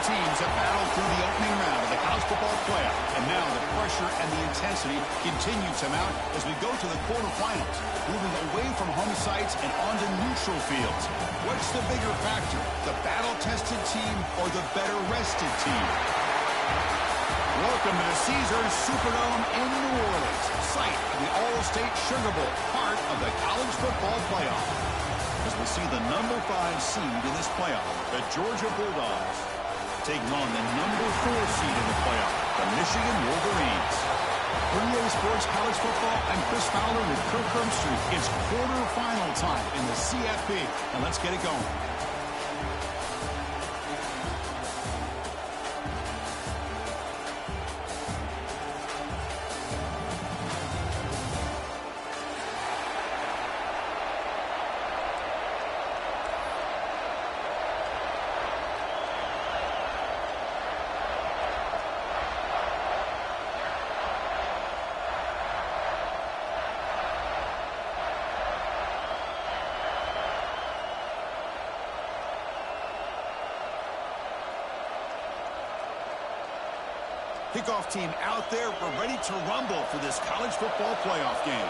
teams have battled through the opening round of the college football playoff, and now the pressure and the intensity continue to mount as we go to the quarterfinals, moving away from home sites and onto neutral fields. What's the bigger factor, the battle-tested team or the better-rested team? Welcome to the Caesars Superdome in New Orleans, site of the All-State Sugar Bowl, part of the college football playoff. As we see the number 5 seed in this playoff, the Georgia Bulldogs, taking on the number 4 seed in the playoff, the Michigan Wolverines. For EA Sports College Football, I'm Chris Fowler with Kirk Herbstreit. It's quarterfinal time in the CFB, and let's get it going. Kickoff team out there. We're ready to rumble for this college football playoff game.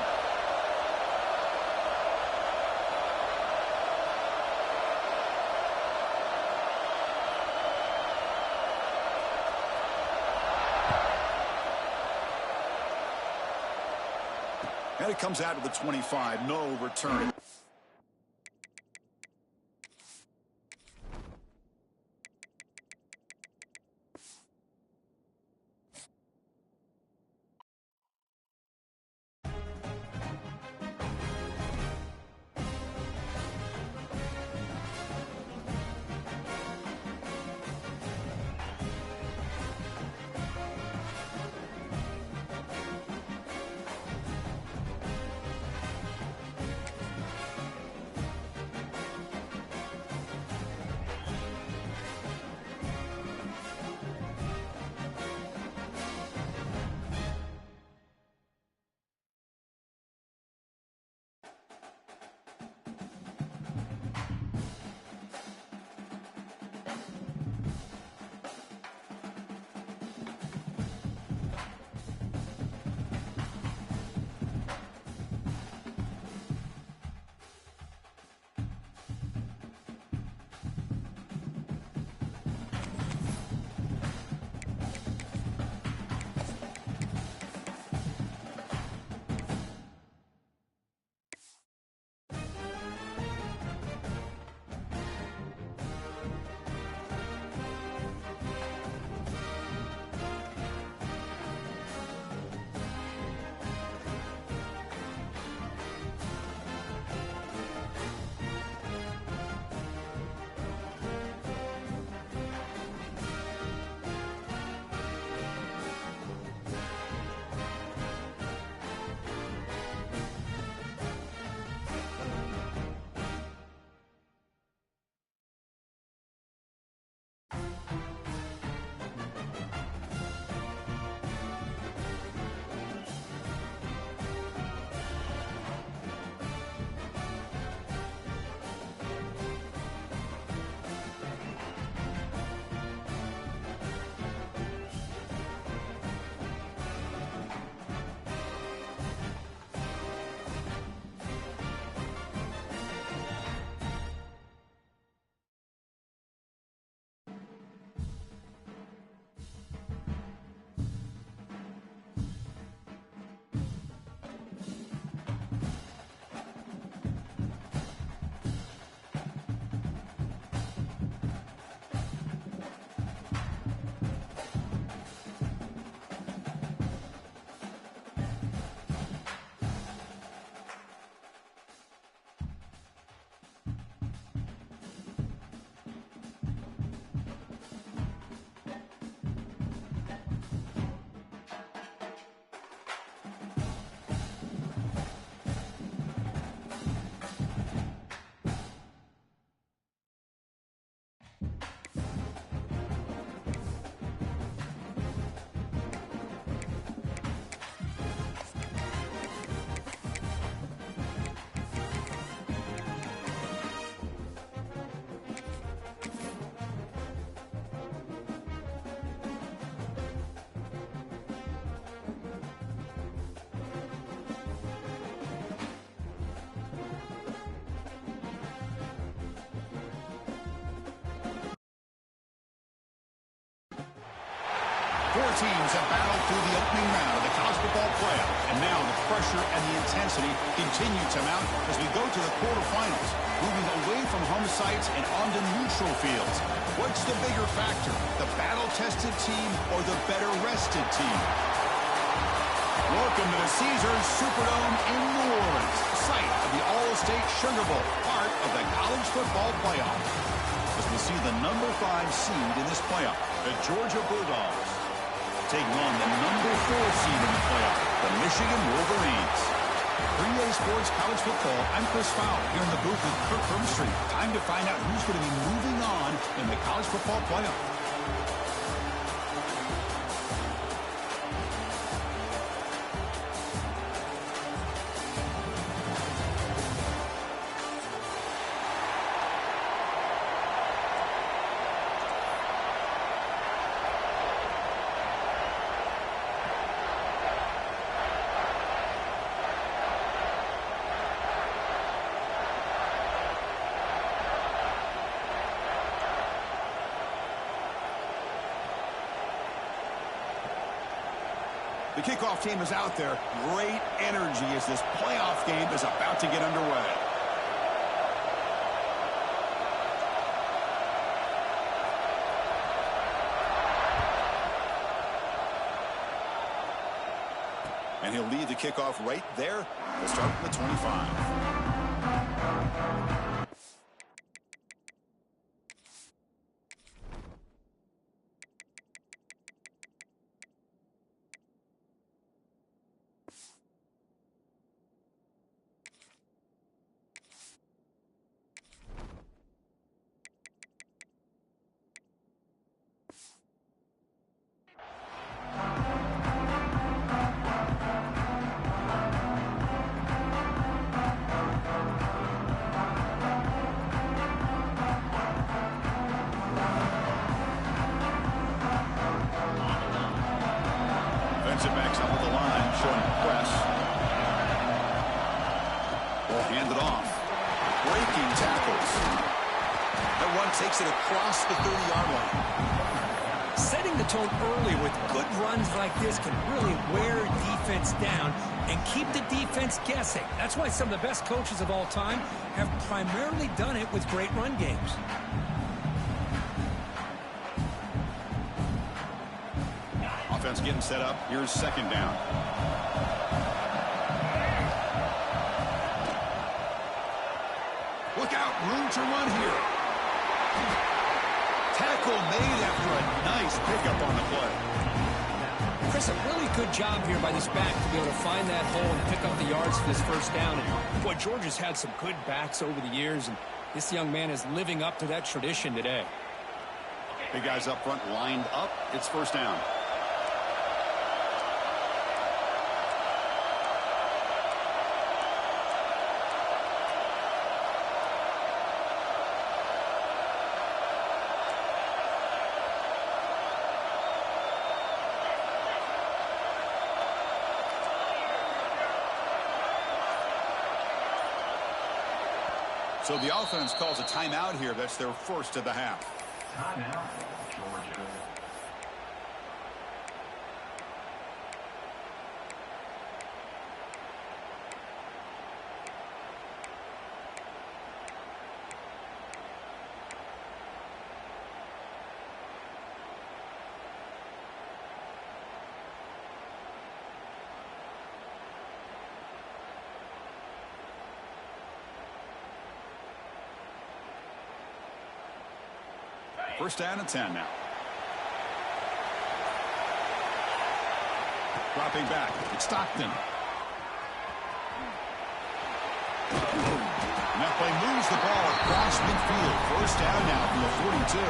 And it comes out to the 25. No return. Four teams have battled through the opening round of the college football playoff, and now the pressure and the intensity continue to mount as we go to the quarterfinals, moving away from home sites and onto neutral fields. What's the bigger factor, the battle-tested team or the better-rested team? Welcome to the Caesars Superdome in New Orleans, site of the All-State Sugar Bowl, part of the college football playoff. As we see the number 5 seed in this playoff, the Georgia Bulldogs, taking on the number 4 seed in the playoff, the Michigan Wolverines. 3A Sports College Football, I'm Chris Fowler here in the booth with Kirk Herbstreit. Time to find out who's going to be moving on in the college football playoff. The kickoff team is out there. Great energy as this playoff game is about to get underway. And he'll lead the kickoff right there. We'll start from the 25. Defensive backs up at the line, showing press. Ball handed off. Breaking tackles. That one takes it across the 30-yard line. Setting the tone early with good runs like this can really wear defense down and keep the defense guessing. That's why some of the best coaches of all time have primarily done it with great run games. Offense getting set up. Here's second down. Look out, room to run here. Tackle made after a nice pickup on the play. Chris, a really good job here by this back to be able to find that hole and pick up the yards for this first down. And boy, Georgia's had some good backs over the years, and this young man is living up to that tradition today. Big guys up front lined up. It's first down. So the offense calls a timeout here. That's their first of the half. Timeout, Georgia. First down and 10 now. Dropping back. It's Stockton. And that play moves the ball across midfield. First down now from the 42.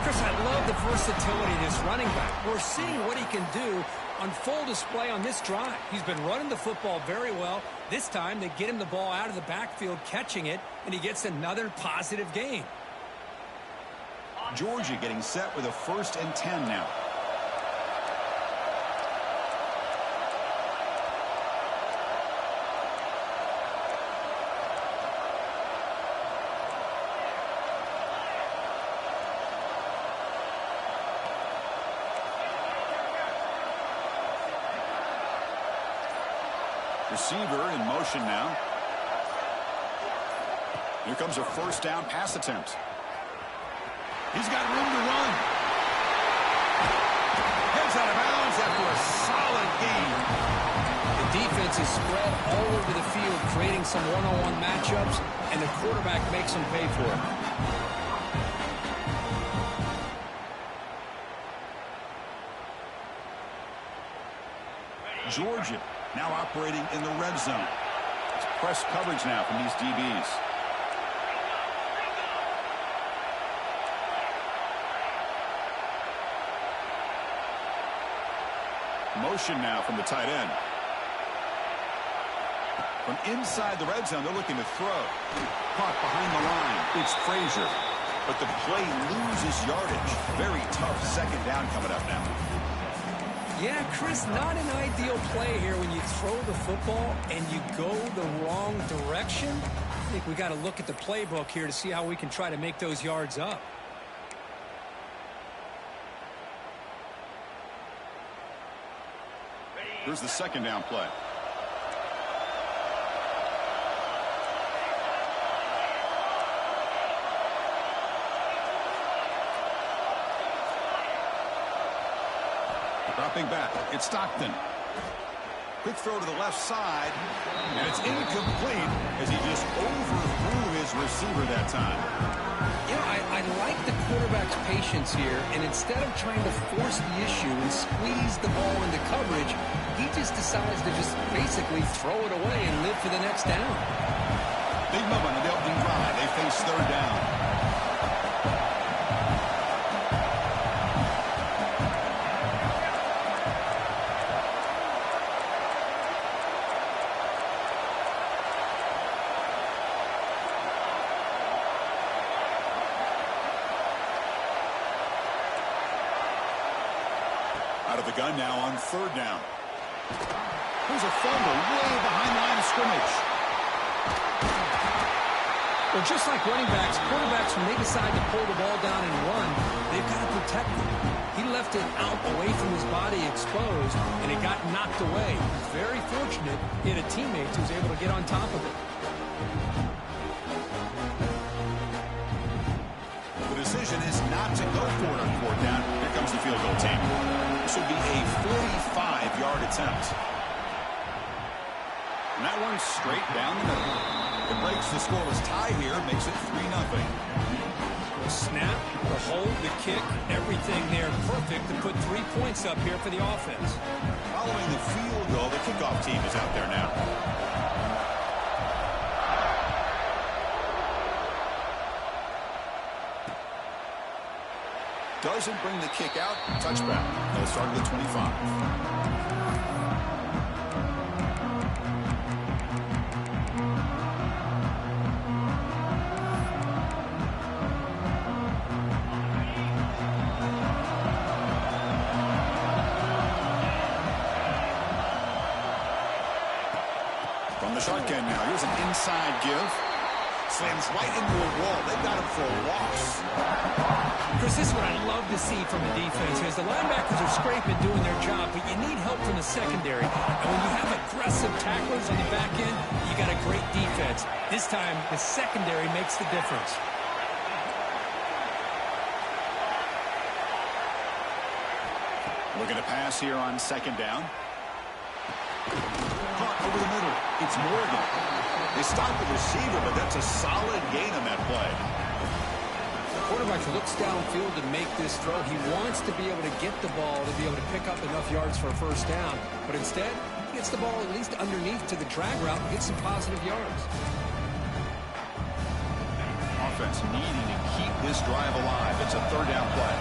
Chris, I love the versatility of this running back. We're seeing what he can do on full display on this drive. He's been running the football very well. This time they get him the ball out of the backfield, catching it, and he gets another positive gain. Georgia getting set with a first and 10 now. Receiver in motion now. Here comes a first down pass attempt. He's got room to run. Heads out of bounds after a solid gain. The defense is spread all over the field, creating some one-on-one matchups, and the quarterback makes them pay for it. Georgia now operating in the red zone. It's press coverage now from these DBs. Motion now from the tight end. From inside the red zone, they're looking to throw. Caught behind the line. It's Frazier. But the play loses yardage. Very tough second down coming up now. Yeah, Chris, not an ideal play here when you throw the football and you go the wrong direction. I think we got to look at the playbook here to see how we can try to make those yards up. Here's the second down play. Dropping back, it's Stockton. Quick throw to the left side, and it's incomplete as he just overthrew his receiver that time. You know, I like the quarterback's patience here, and instead of trying to force the issue and squeeze the ball into coverage, he just decides to just basically throw it away and live for the next down. Big moment on the opening drive. They face third down. Out of the gun now on third down. There's a fumble way behind the line of scrimmage. Well, just like running backs, quarterbacks, when they decide to pull the ball down and run, they've got to protect it. He left it out away from his body exposed, and it got knocked away. He's very fortunate he had a teammate who was able to get on top of it. The decision is not to go for it on fourth down. Here comes the field goal team. This will be a 45-yard attempt. And that one straight down the middle. It breaks the scoreless tie here, makes it 3-0. The snap, the hold, the kick, everything there perfect to put 3 points up here for the offense. Following the field goal, the kickoff team is out there now. Doesn't bring the kick out. Touchback. They'll start at the 25. From the shotgun now. Here's an inside give. Slams right into a wall. They've got him for a loss. Chris, this is what I love to see from the defense is the linebackers are scraping, doing their job, but you need help from the secondary. And when you have aggressive tacklers on the back end, you got a great defense. This time, the secondary makes the difference. Looking to pass here on second down. Caught over the middle. It's Morgan. They stop the receiver, but that's a solid gain on that play. The quarterback looks downfield to make this throw. He wants to be able to get the ball to be able to pick up enough yards for a first down. But instead, he gets the ball at least underneath to the drag route and gets some positive yards. Offense needing to keep this drive alive. It's a third down play.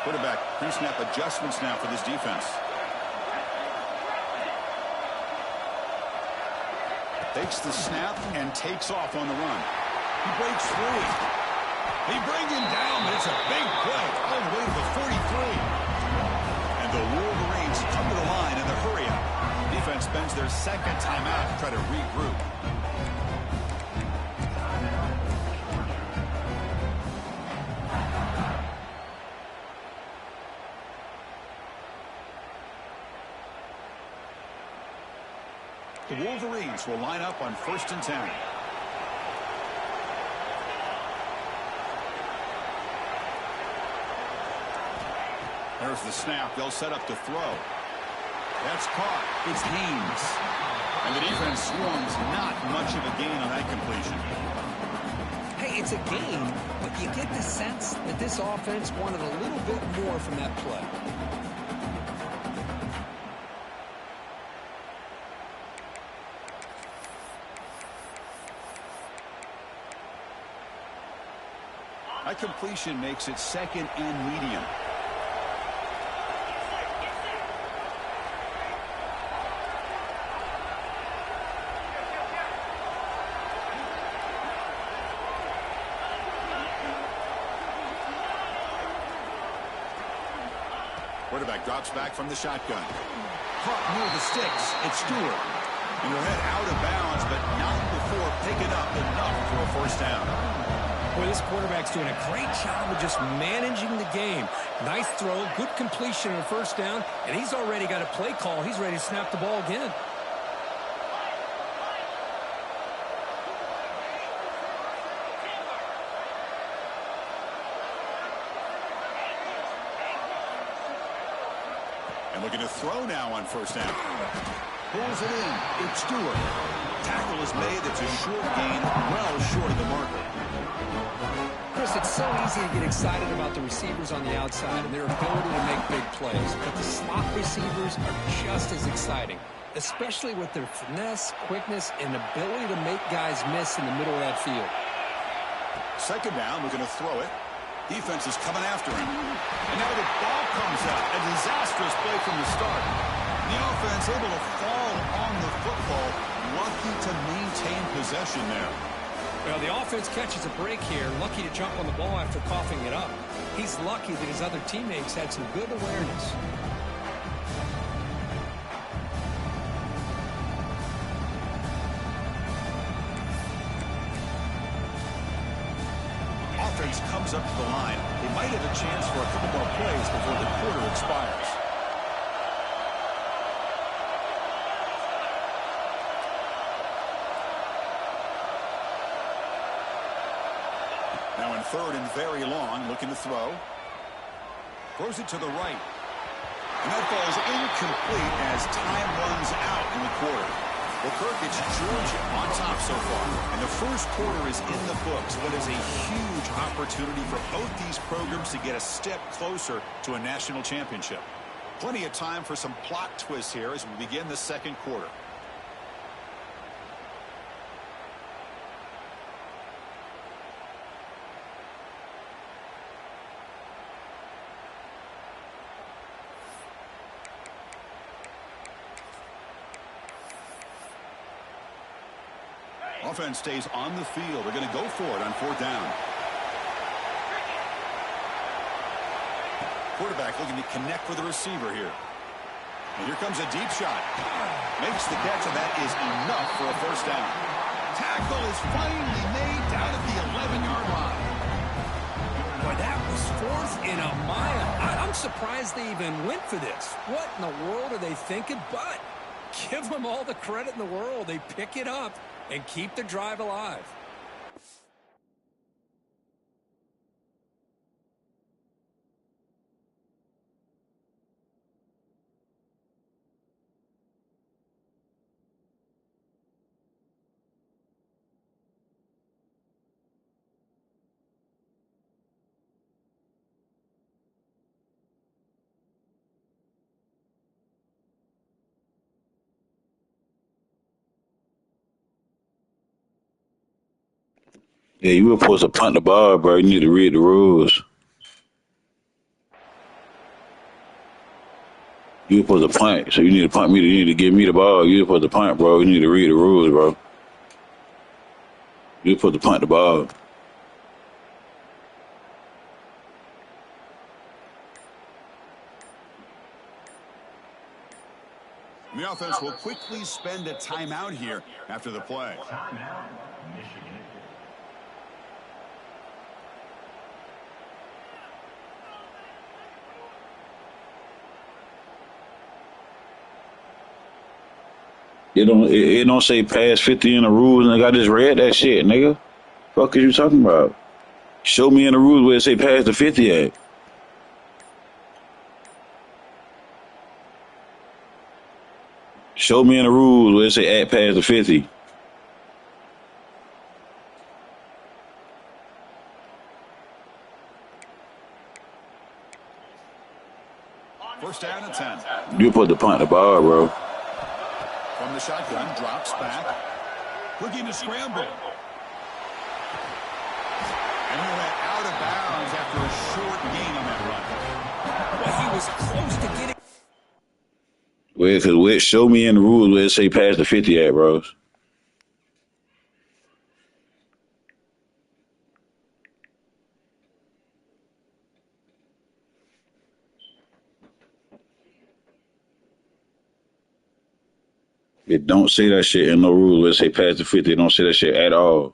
Quarterback pre-snap adjustments now for this defense. Takes the snap and takes off on the run. He breaks free. They bring him down, but it's a big play all the way to the 43. And the Wolverines come to the line in the hurry-up. Defense spends their second timeout to try to regroup. The Wolverines will line up on 1st and 10. There's the snap. They'll set up to throw. That's caught. It's Haynes. And the defense swarms. Not much of a gain on that completion. Hey, it's a gain, but you get the sense that this offense wanted a little bit more from that play. That completion makes it 2nd and medium. Quarterback drops back from the shotgun. Caught near the sticks. It's Stewart. And he'll head out of bounds, but not before picking up enough for a 1st down. Boy, this quarterback's doing a great job of just managing the game. Nice throw, good completion on a 1st down, and he's already got a play call. He's ready to snap the ball again. And looking to throw now on 1st down. Pulls it in. It's Stewart. Tackle is made. It's a short gain, well short of the marker. Chris, it's so easy to get excited about the receivers on the outside and their ability to make big plays, but the slot receivers are just as exciting, especially with their finesse, quickness, and ability to make guys miss in the middle of that field. 2nd down, we're going to throw it. Defense is coming after him. And now the ball comes out. A disastrous play from the start. The offense able to fall on the football. Lucky to maintain possession there. Well, the offense catches a break here. Lucky to jump on the ball after coughing it up. He's lucky that his other teammates had some good awareness. Offense comes up to the line. They might have a chance for a couple more plays before the quarter expires. Now in 3rd and very long, looking to throw. Throws it to the right. And that ball is incomplete as time runs out in the quarter. Well, Kirk, it's Georgia on top so far. And the 1st quarter is in the books. What is a huge opportunity for both these programs to get a step closer to a national championship. Plenty of time for some plot twists here as we begin the 2nd quarter. Offense stays on the field. They're going to go for it on 4th down. Quarterback looking to connect with the receiver here. And here comes a deep shot. Makes the catch, and that is enough for a 1st down. Tackle is finally made down at the 11-yard line. Boy, that was 4th and a mile. I'm surprised they even went for this. What in the world are they thinking? But give them all the credit in the world. They pick it up and keep the drive alive. Yeah, you were supposed to punt the ball, bro. You need to read the rules. You were supposed to punt, so you need to punt me. You need to give me the ball. You were supposed to punt, bro. You need to read the rules, bro. You were supposed to punt the ball. The offense will quickly spend a timeout here after the play. Timeout, Michigan. It don't say past 50 in the rules, nigga. I just read that shit, nigga. Fuck is you talking about? Show me in the rules where it say past the 50 at. Show me in the rules where it say at past the 50. First down and 10. You put the punt the ball, bro. From the shotgun, drops back. Looking to scramble. And he went out of bounds after a short gain on that run. Well, he was close to getting. Well, because show me in the rules where it say past the 50 at, bro. It don't say that shit in no rules where it say past the 50. It don't say that shit at all.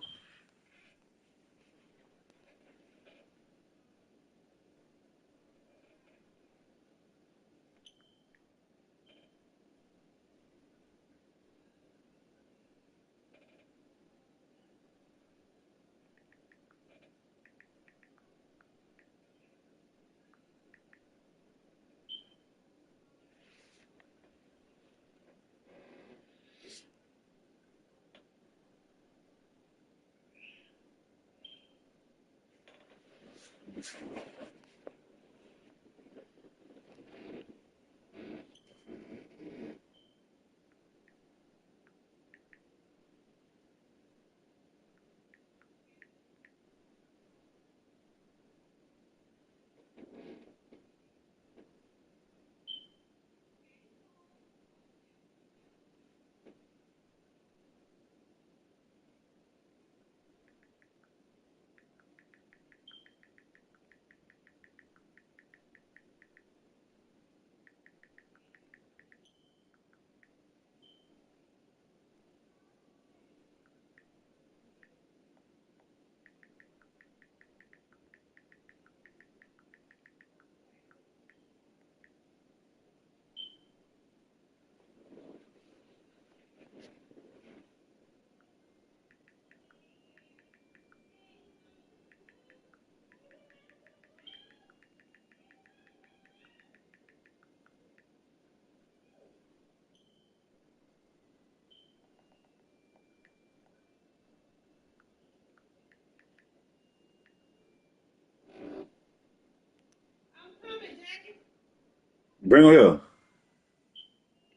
Bring her here.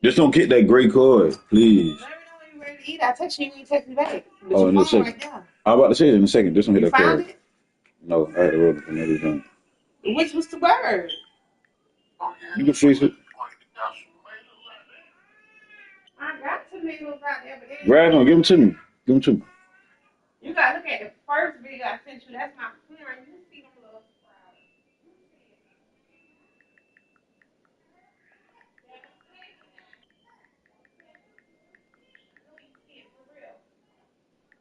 Just don't get that gray card, please. Let me know when you're ready to eat. I text you when you text me back. But Oh, in a second. right now. I'm about to say it in a second. Just don't hit You that card. found it? No, I had to roll it from every time. Which was the word? You can fix it. I got tomatoes out there, but they Brad, no, give them to me. Give them to me. you gotta look at the first video I sent you. That's my corn. You can see them little sprouts. For real.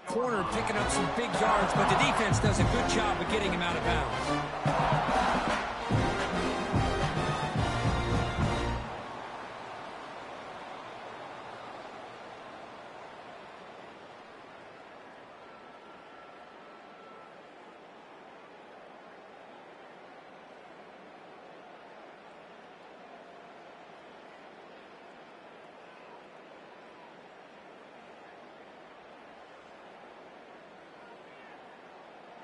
Corner picking up some big yards, but the defense does a good job of getting him out of bounds.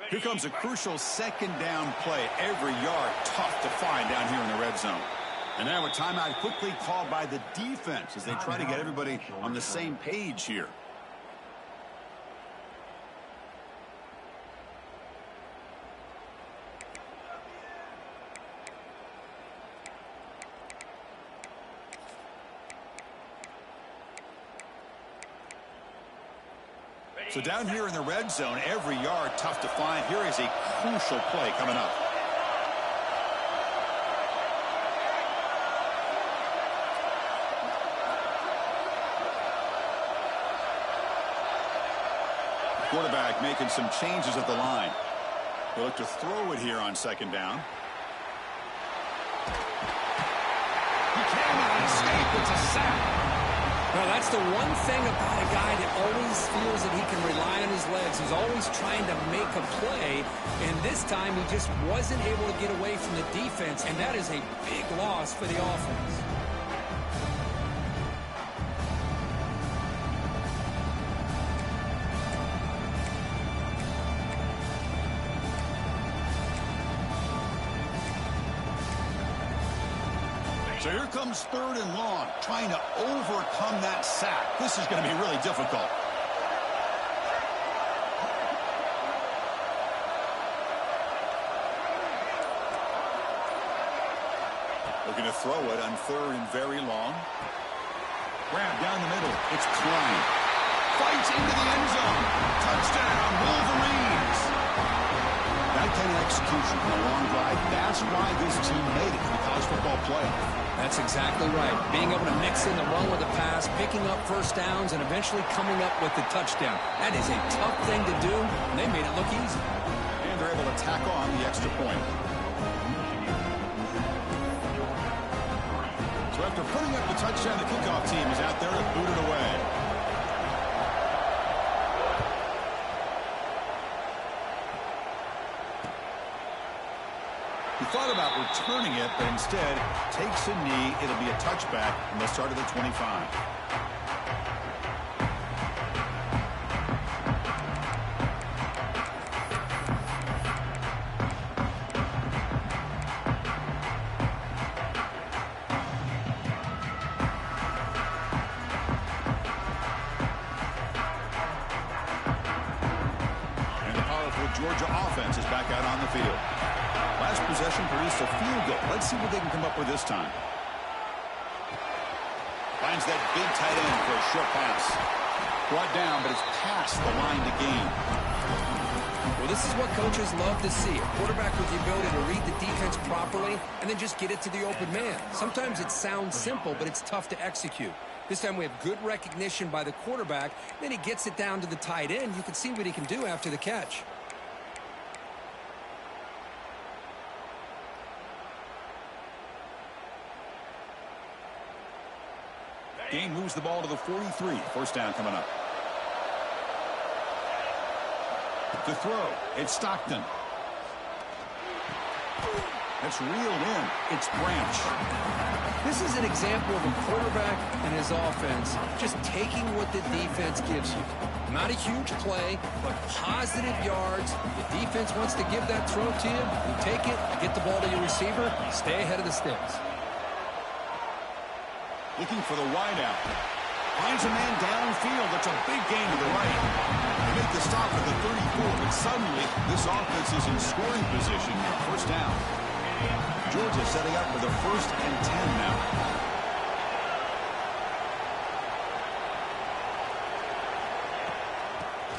Here comes a crucial second down play. Every yard tough to find down here in the red zone. And now a timeout quickly called by the defense as they try to get everybody on the same page here. So down here in the red zone, every yard tough to find. Here is a crucial play coming up. Quarterback making some changes at the line. He'll look to throw it here on second down. He cannot escape. It's a sack. Well, that's the one thing about a guy that always feels that he can rely on his legs. He's always trying to make a play, and this time he just wasn't able to get away from the defense, and that is a big loss for the offense. So here comes 3rd and long, trying to overcome that sack. This is going to be really difficult. Looking to throw it on 3rd and very long. Grab down the middle. It's Klein. Fights into the end zone. Touchdown, Wolverines. That kind of execution in a long drive, that's why this team made it to the college football playoff. That's exactly right. Being able to mix in the run with the pass, picking up first downs, and eventually coming up with the touchdown. That is a tough thing to do, and they made it look easy. And they're able to tack on the extra point. So after putting up the touchdown, the kickoff team is out there to boot it away. He thought about returning it, but instead takes a knee. It'll be a touchback, and they'll start at the 25. And the powerful Georgia offense is back out on the field. Last possession produced a field goal. Let's see what they can come up with this time. Finds that big tight end for a short pass. Brought down, but it's past the line to gain. Well, this is what coaches love to see. A quarterback with the ability to read the defense properly and then just get it to the open man. Sometimes it sounds simple, but it's tough to execute. This time we have good recognition by the quarterback. Then he gets it down to the tight end. You can see what he can do after the catch. Gain moves the ball to the 43. First down coming up. To throw, it's Stockton. That's reeled in. It's Branch. This is an example of a quarterback and his offense just taking what the defense gives you. Not a huge play, but positive yards. The defense wants to give that throw to you. You take it, you get the ball to your receiver, stay ahead of the sticks. Looking for the wideout. Finds a man downfield. That's a big gain to the right. They make the stop at the 34, but suddenly this offense is in scoring position. First down. Georgia setting up for the 1st and 10 now.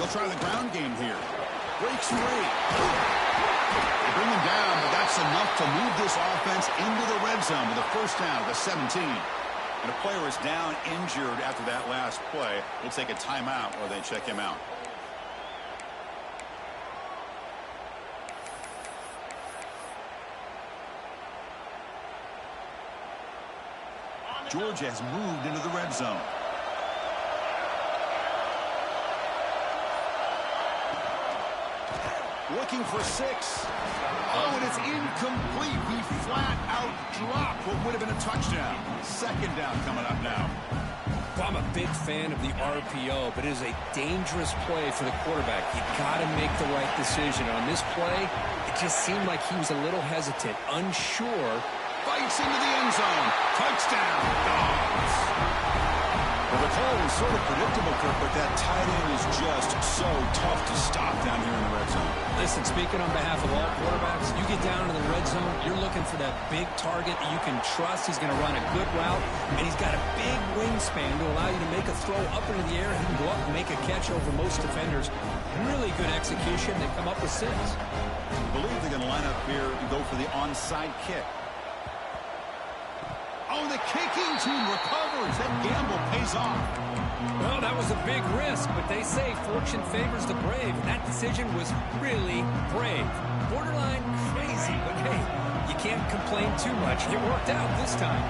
They'll try the ground game here. Breaks free. They bring him down, but that's enough to move this offense into the red zone with a first down at the 17. And a player is down injured after that last play. We'll take a timeout while they check him out. Georgia has moved into the red zone. Looking for 6. Oh, and it's incomplete. He flat out dropped what would have been a touchdown. Second down coming up now. Well, I'm a big fan of the RPO, but it is a dangerous play for the quarterback. You got to make the right decision. On this play, it just seemed like he was a little hesitant, unsure, fights into the end zone. Touchdown, Dogs. Well, the call was sort of predictable, Kirk, but that tight end is just so tough to stop down here in the red zone. Listen, speaking on behalf of all quarterbacks, you get down into the red zone, you're looking for that big target that you can trust. He's going to run a good route, and he's got a big wingspan to allow you to make a throw up into the air. He can go up and make a catch over most defenders. Really good execution. They come up with 6. I believe they're going to line up here and go for the onside kick. Oh, the kicking team recovers. That gamble pays off. Well, that was a big risk, but they say fortune favors the brave, and that decision was really brave. Borderline crazy, but hey, you can't complain too much. It worked out this time.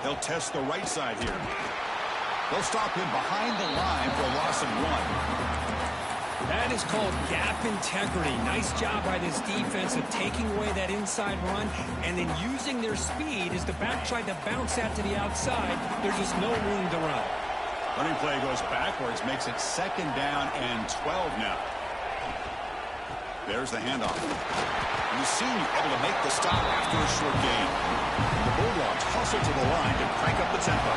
They'll test the right side here. They'll stop him behind the line for a loss of 1. That is called gap integrity. Nice job by this defense of taking away that inside run and then using their speed as the back tried to bounce that to the outside. There's just no room to run. Running play goes backwards, makes it 2nd down and 12 now. There's the handoff. And the senior able to make the stop after a short gain. The Bulldogs hustle to the line to crank up the tempo.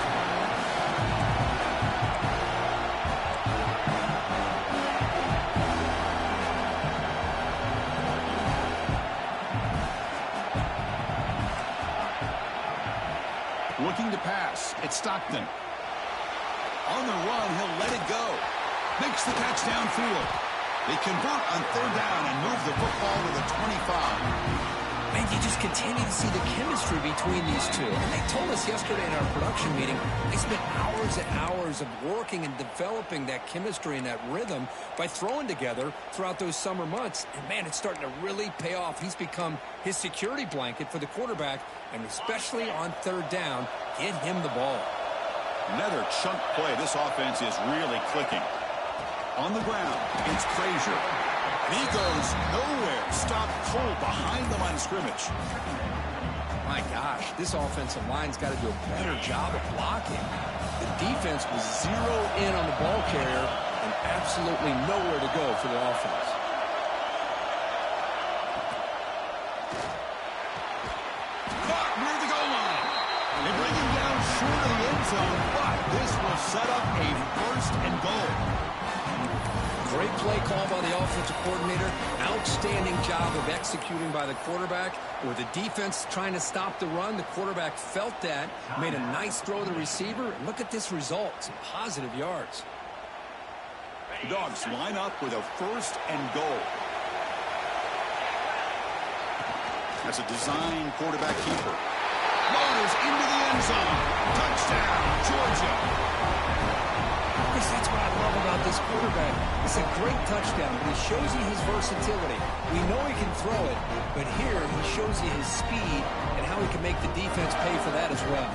Looking to pass. It's Stockton. On the run, he'll let it go. Makes the catch downfield. They convert on 3rd down and move the football to the 25. Man, you just continue to see the chemistry between these two. And they told us yesterday in our production meeting, they spent hours and hours of working and developing that chemistry and that rhythm by throwing together throughout those summer months. And, man, it's starting to really pay off. He's become his security blanket for the quarterback, and especially on 3rd down, get him the ball. Another chunk play. This offense is really clicking. On the ground, it's Frazier. And he goes nowhere. Stopped cold behind the line of scrimmage. My gosh, this offensive line's got to do a better job of blocking. The defense was zeroed in on the ball carrier and absolutely nowhere to go for the offense. Caught near the goal line. They bring him down short of the end zone, but this will set up a 1st and goal. Great play call by the offensive coordinator. Outstanding job of executing by the quarterback. With the defense trying to stop the run, the quarterback felt that, made a nice throw to the receiver. And look at this result. Some positive yards. The Dogs line up with a 1st and goal. That's a design quarterback keeper. Motors into the end zone. Touchdown, Georgia. That's what I love about this quarterback. It's a great touchdown, but he shows you his versatility. We know he can throw it, but here he shows you his speed and how he can make the defense pay for that as well.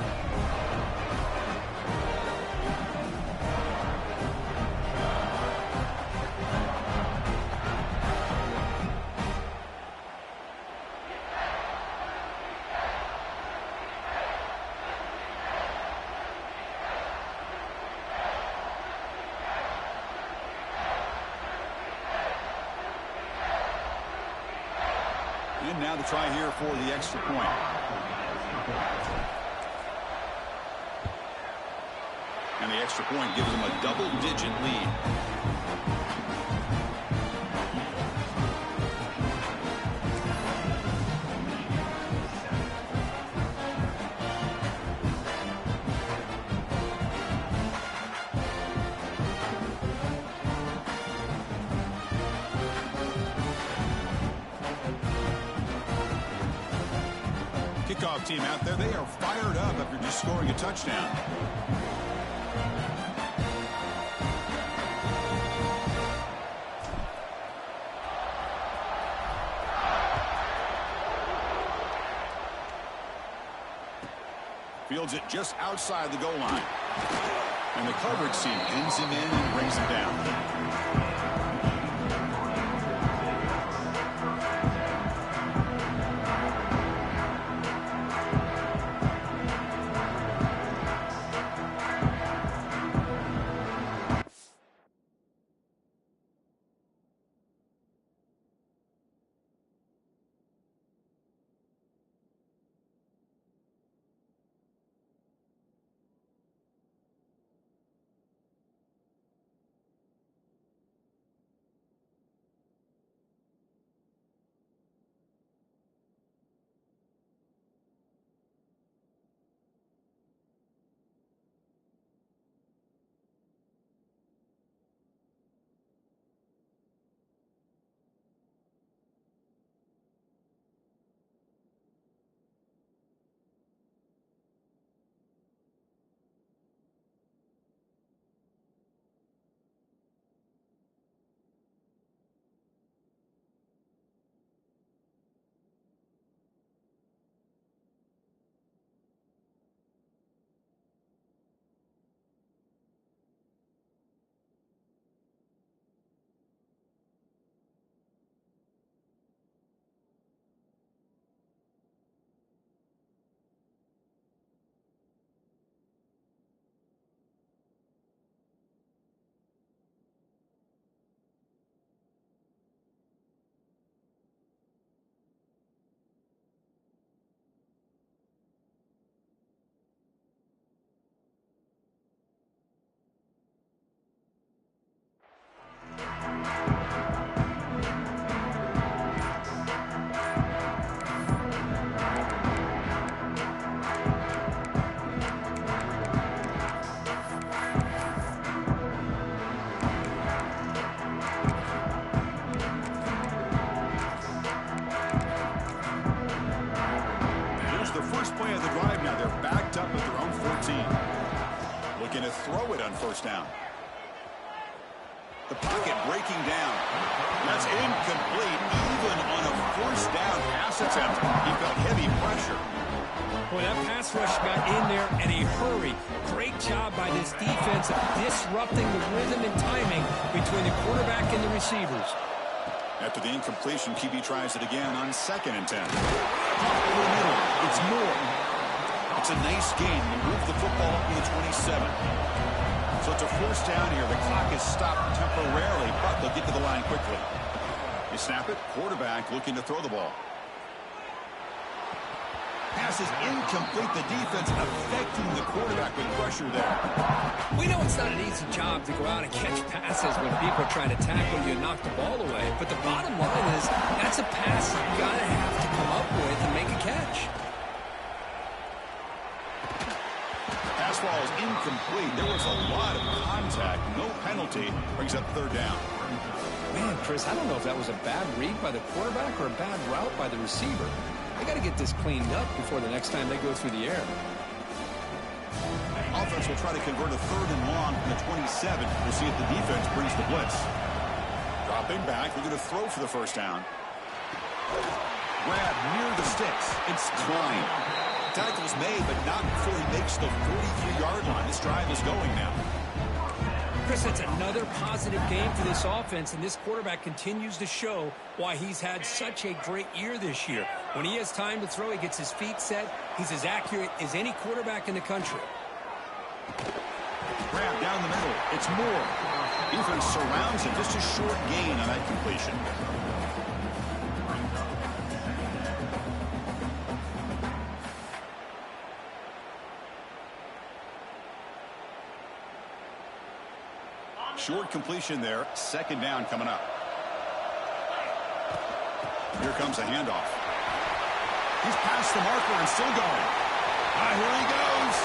And now the try here for the extra point. And the extra point gives them a double-digit lead. Kickoff team out there, they are fired up after just scoring a touchdown. Fields it just outside the goal line. And the coverage team pins him in and brings him down. to throw it on first down. The pocket breaking down. That's incomplete, even on a first down pass attempt. He felt heavy pressure. Boy, that pass rush got in there in a hurry. Great job by this defense of disrupting the rhythm and timing between the quarterback and the receivers. After the incompletion, QB tries it again on 2nd and 10. Over the middle, it's Moore. It's a nice gain. They move the football up to the 27. So it's a first down here. The clock is stopped temporarily, but they'll get to the line quickly. You snap it. Quarterback looking to throw the ball. Pass is incomplete. The defense affecting the quarterback with pressure there. We know it's not an easy job to go out and catch passes when people are trying to tackle you and knock the ball away. But the bottom line is that's a pass you got to have to come up with and make a catch. Pass ball is incomplete. There was a lot of contact. No penalty. Brings up 3rd down. Man, Chris, I don't know if that was a bad read by the quarterback or a bad route by the receiver. They got to get this cleaned up before the next time they go through the air. Offense will try to convert a 3rd and long from the 27. We'll see if the defense brings the blitz. Dropping back. They're going to throw for the first down. Grab near the sticks. It's Klein. Tackle's made, but not before he makes the 43-yard line. This drive is going now. Chris, it's another positive game for this offense, and this quarterback continues to show why he's had such a great year this year. When he has time to throw, he gets his feet set. He's as accurate as any quarterback in the country. Grab down the middle. It's Moore. Defense surrounds him. Just a short gain on that completion. Short completion there. 2nd down coming up. Here comes a handoff. He's past the marker and still going. Here he goes.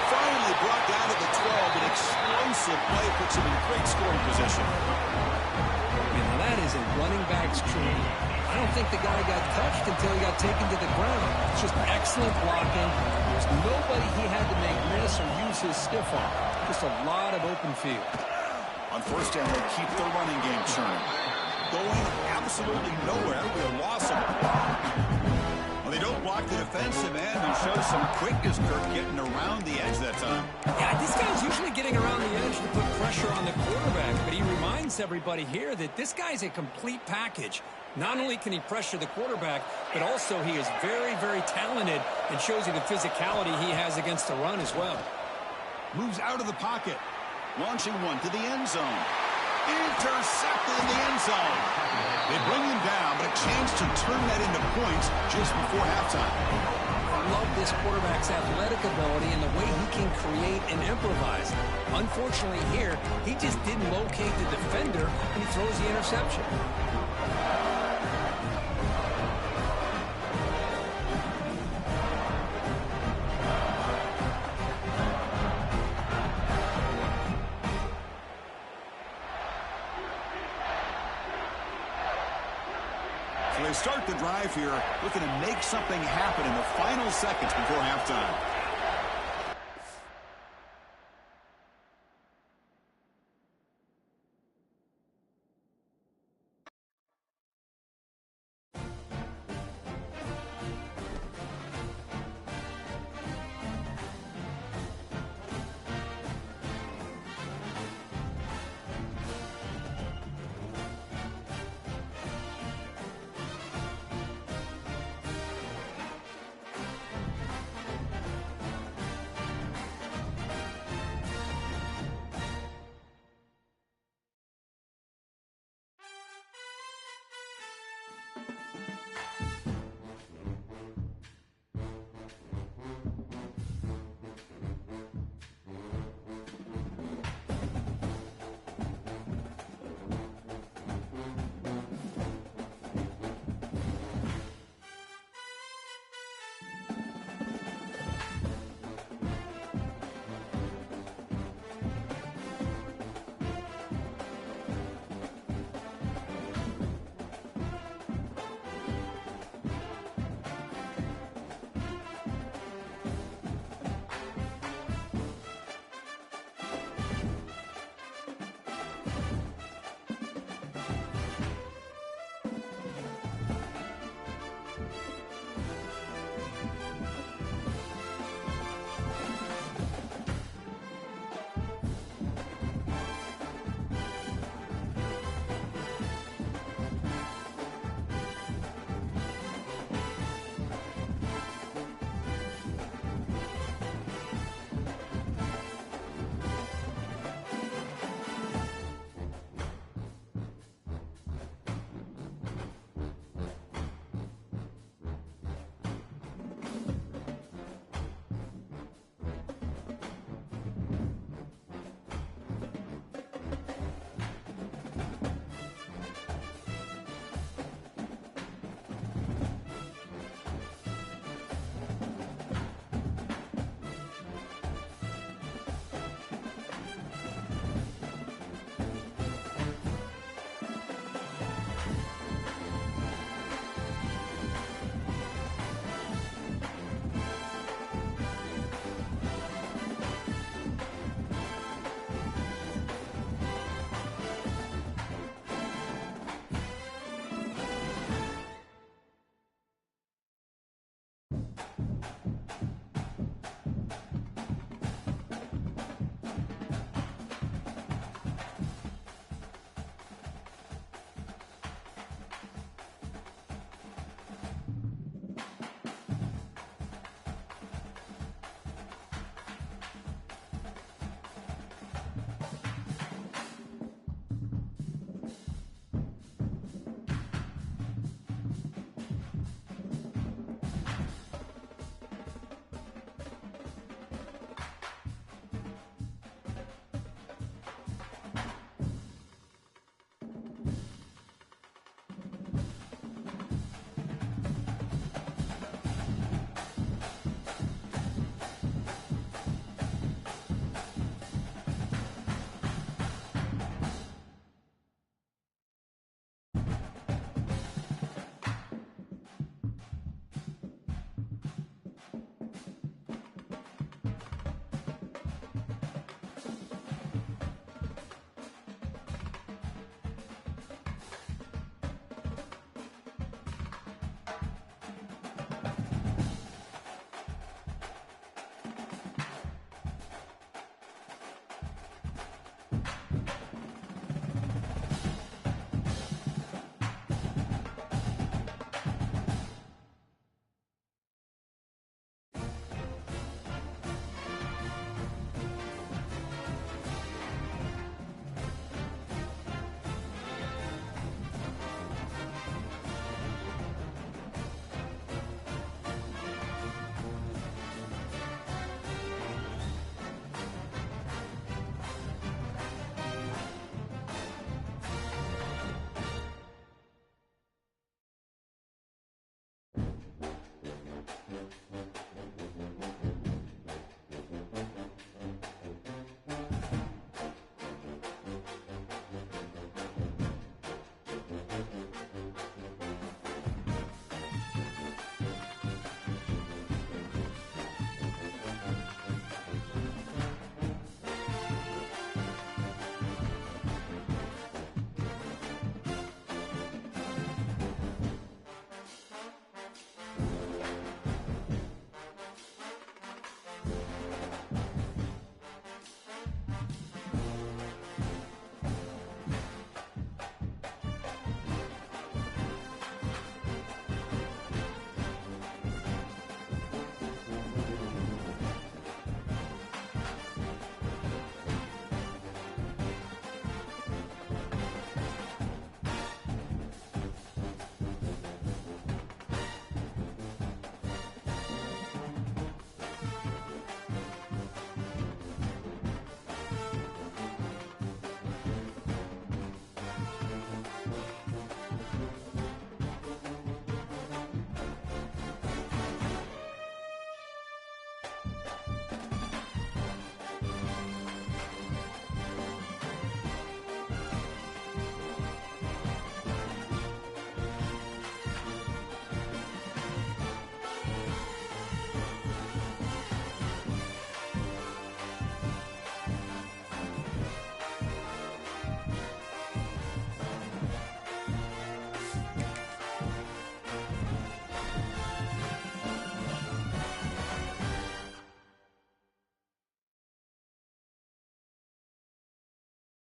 Finally brought down to the 12. An explosive play puts him in great scoring position. And that is a running back's dream. I don't think the guy got touched until he got taken to the ground. It's just excellent blocking. There's nobody he had to make miss or use his stiff arm. Just a lot of open field. On first down, they keep the running game churning. Going absolutely nowhere with a loss of it. Well, they don't block the defensive end and show some quickness, Kirk, getting around the edge that time. Yeah, this guy's usually getting around the edge to put pressure on the quarterback, but he reminds everybody here that this guy's a complete package. Not only can he pressure the quarterback, but also he is very, very talented and shows you the physicality he has against the run as well. Moves out of the pocket. Launching one to the end zone. Intercepted in the end zone. They bring him down, but a chance to turn that into points just before halftime. I love this quarterback's athletic ability and the way he can create and improvise. Unfortunately here, he just didn't locate the defender, and he throws the interception. They start the drive here, looking to make something happen in the final seconds before halftime.